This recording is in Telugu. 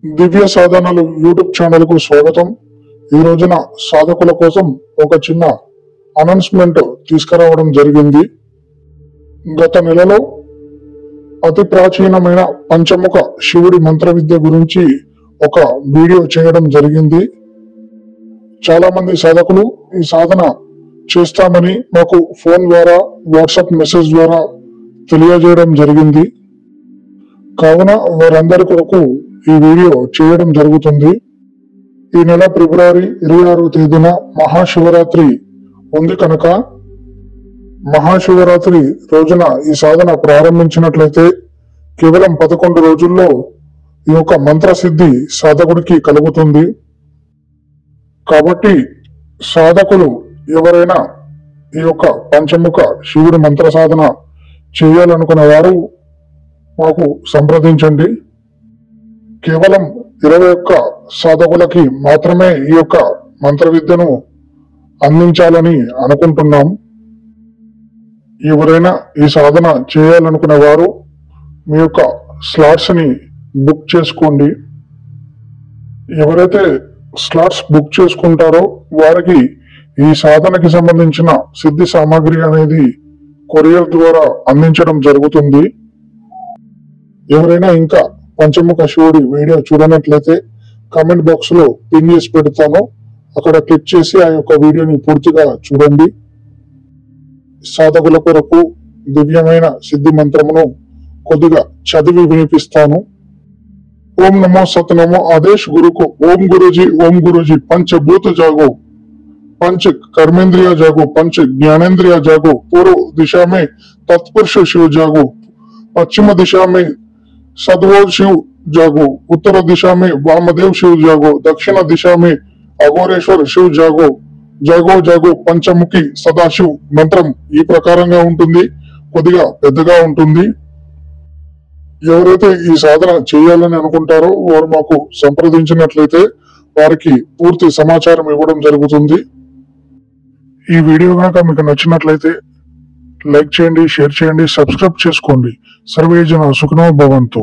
దివ్య సాధనలు యూట్యూబ్ ఛానల్ కు స్వాగతం. ఈ రోజున సాధకుల కోసం ఒక చిన్న అనౌన్స్మెంట్ తీసుకురావడం జరిగింది. గత నెలలో అతి ప్రాచీనమైన పంచముఖ శివుడి మంత్ర విద్య గురించి ఒక వీడియో చేయడం జరిగింది. చాలా మంది సాధకులు ఈ సాధన చేస్తామని మాకు ఫోన్ ద్వారా వాట్సాప్ మెసేజ్ ద్వారా తెలియజేయడం జరిగింది. కావున వారందరి కొరకు ఈ వీడియో చేయడం జరుగుతుంది. ఈ నెల ఫిబ్రవరి 26వ తేదీన మహాశివరాత్రి ఉంది కనుక మహాశివరాత్రి రోజున ఈ సాధన ప్రారంభించినట్లయితే కేవలం 11 రోజుల్లో ఈ యొక్క మంత్రసిద్ధి సాధకుడికి కలుగుతుంది. కాబట్టి సాధకులు ఎవరైనా ఈ యొక్క పంచముఖ శివుడి మంత్ర సాధన చేయాలనుకున్న వారు మాకు సంప్రదించండి. కేవలం 21 సాధకులకి మాత్రమే ఈ యొక్క మంత్ర విద్యను అందించాలని అనుకుంటున్నాం. ఎవరైనా ఈ సాధన చేయాలనుకునే వారు మీ యొక్క స్లాట్స్ ని బుక్ చేసుకోండి. ఎవరైతే స్లాట్స్ బుక్ చేసుకుంటారో వారికి ఈ సాధనకి సంబంధించిన సిద్ధి సామాగ్రి అనేది కొరియర్ ద్వారా అందించడం జరుగుతుంది. ఎవరైనా ఇంకా పంచముఖ శివుడి వీడియో చూడనట్లయితే కామెంట్ బాక్స్ లో పిన్ చేసి పెడతాను, అక్కడ క్లిక్ చేసి ఆ యొక్క వీడియోని పూర్తిగా చూడండి. సాధకుల కొరకు దివ్యమైన సిద్ధి మంత్రమును కొద్దిగా చదివి వినిపిస్తాను. ఓం నమో సత్ నమో ఆదేశ్ గురుకు ఓం గురుజీ పంచభూత జాగో पंच कर्मेंद्रिय जागो पंच ज्ञानेन्द्रिय जागो पूर्व दिशा में तत्पुरुष शिव जागो पश्चिम दिशा में सद्वोर शिव जागो उत्तर दिशा में वामदेव शिव जागो दक्षिण दिशा में अघोरेश्वर शिव जागो जागो जागो पंचमुखी सदाशिव मंत्रम ఈ ప్రకారంగా ఉంటుంది. కొద్దిగా పెద్దగా ఉంటుంది. ఎవరైతే ఈ సాధన చేయాలని అనుకుంటారో వారు మాకు సంప్రదించినట్లయితే వారికి పూర్తి సమాచారం ఇవ్వడం జరుగుతుంది. ఈ వీడియో కనుక మీకు నచ్చినట్లయితే లైక్ చేయండి, షేర్ చేయండి, సబ్స్క్రైబ్ చేసుకోండి. సర్వే జన సుఖినో భవంతు.